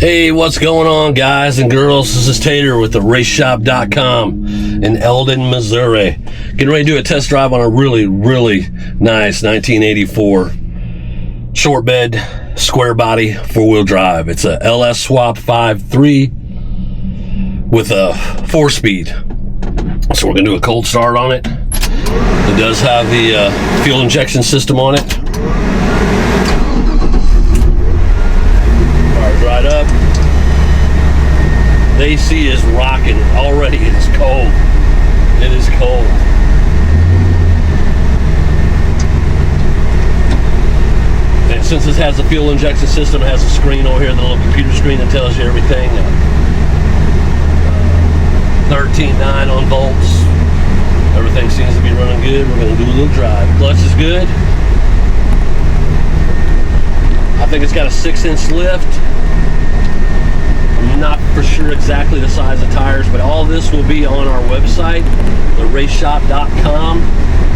Hey, what's going on, guys and girls? This is Tater with the raceshop.com in Eldon, Missouri. Getting ready to do a test drive on a really nice 1984 short bed, square body, four-wheel drive. It's a LS Swap 5.3 with a 4-speed. So we're going to do a cold start on it. It does have the fuel injection system on it. Right up. The AC is rocking already. It is cold. It is cold. And since this has a fuel injection system, it has a screen over here, the little computer screen that tells you everything. 13.9 on volts. Everything seems to be running good. We're going to do a little drive. Clutch is good. I think it's got a 6-inch lift. I'm not for sure exactly the size of tires, but all this will be on our website, theraceshop.com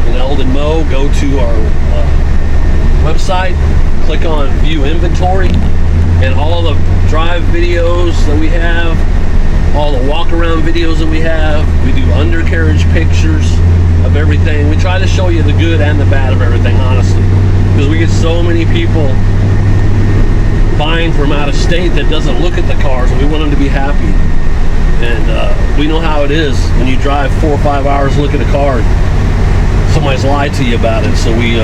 in Eldon Mo. Go to our website, click on view inventory, and all the drive videos that we have, all the walk around videos that we have. We do undercarriage pictures of everything. We try to show you the good and the bad of everything, honestly, because we get so many people buying from out of state that doesn't look at the cars, and we want them to be happy. And we know how it is when you drive 4 or 5 hours to look at a car, somebody's lied to you about it. So we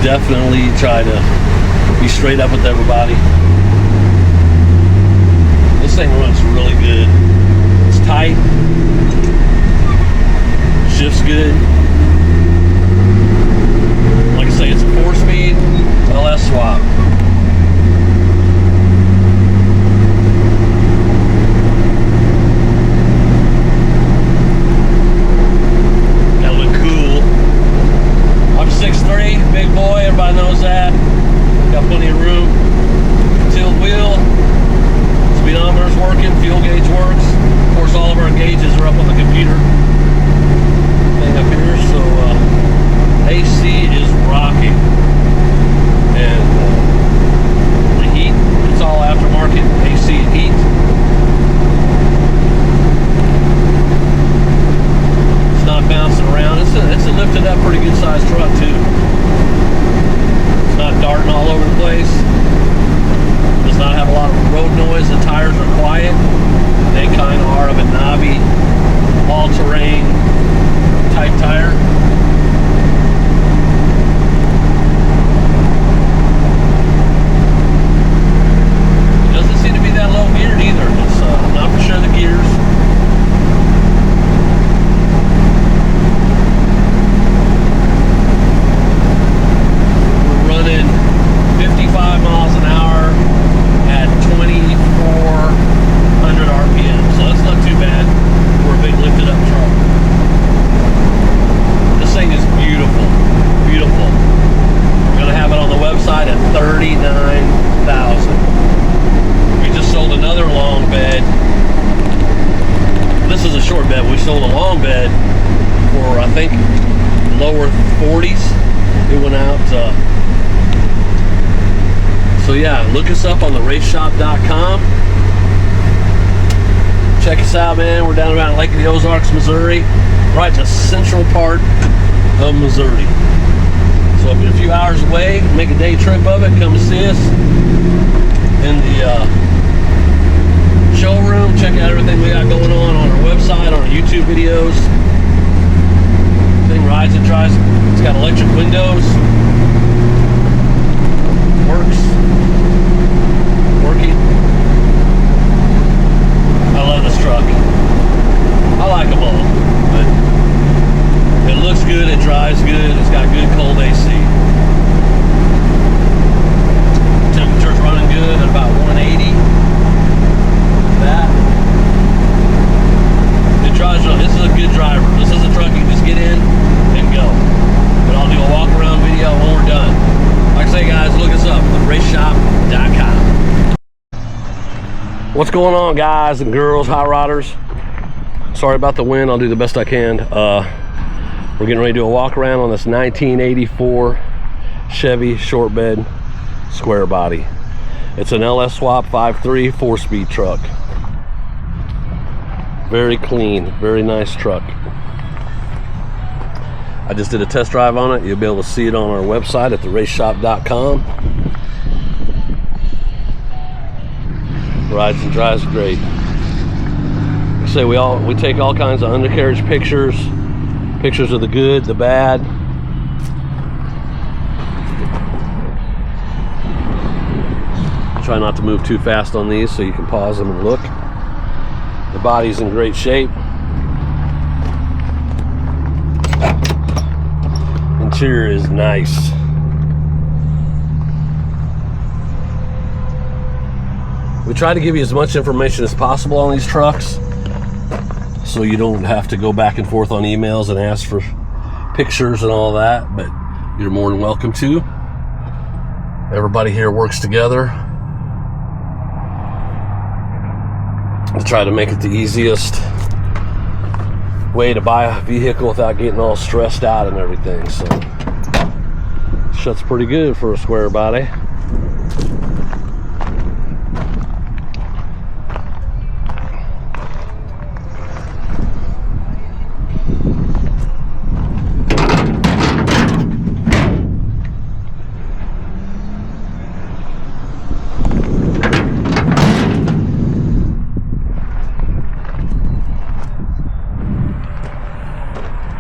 definitely try to be straight up with everybody. This thing runs really good. It's tight, shifts good. Like I say, it's a 4-speed LS Swap. Big boy, everybody knows that. Got plenty of room. Tilt wheel, speedometer's working, fuel gauge works. Of course, all of our gauges are up on the computer thing up here, so AC is rocking. And the heat, it's all aftermarket AC and heat. It's not bouncing around. It's a lifted up, pretty good sized truck too. Not darting all over the place. Does not have a lot of road noise. The tires are quiet. They kind of are of a knobby, all-terrain type tire. It doesn't seem to be that low geared either. It's not for sure the gears. Running 55 miles an hour at 2,400 RPM, so that's not too bad for a big lifted up truck. This thing is beautiful, beautiful. We're gonna have it on the website at $39,000. We just sold another long bed. This is a short bed. We sold a long bed for, I think, lower 40s. It went out. So yeah, look us up on the raceshop.com. Check us out, man. We're down around Lake of the Ozarks, Missouri, right in the central part of Missouri. So if you're a few hours away, make a day trip of it, come see us in the showroom. Check out everything we got going on our website, on our YouTube videos. Thing rides and drives. It's got electric windows. Works. Working. I love this truck. I like them all, but it looks good, it drives good, it's got good cold AC. Temperature's running good at about 180. That. It drives. This is a good driver. This is a truck you can just get in and go. But I'll do a walk around video when we're done. Like I say, guys, look us up at raceshop.com. What's going on, guys and girls, high riders? Sorry about the wind. I'll do the best I can. We're getting ready to do a walk around on this 1984 Chevy short bed square body. It's an LS Swap 5.3 4-speed truck. Very clean, very nice truck. I just did a test drive on it. You'll be able to see it on our website at theraceshop.com. Rides and drives great. Like I say, we take all kinds of undercarriage pictures of the good, the bad. Try not to move too fast on these so you can pause them and look. The body's in great shape. Interior is nice. We try to give you as much information as possible on these trucks so you don't have to go back and forth on emails and ask for pictures and all that, but you're more than welcome to. Everybody here works together to try to make it the easiest way to buy a vehicle without getting all stressed out and everything. So shuts pretty good for a square body.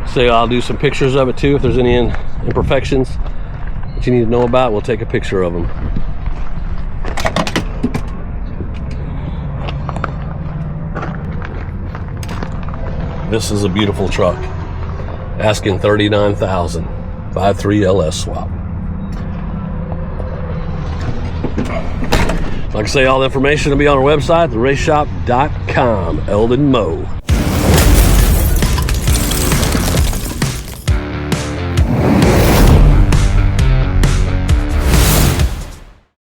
So I'll do some pictures of it too. If there's any imperfections that you need to know about, we'll take a picture of them. This is a beautiful truck. Asking $39,000. 5.3 LS Swap. Like I say, all the information will be on our website, theraceshop.com. Eldon Moe.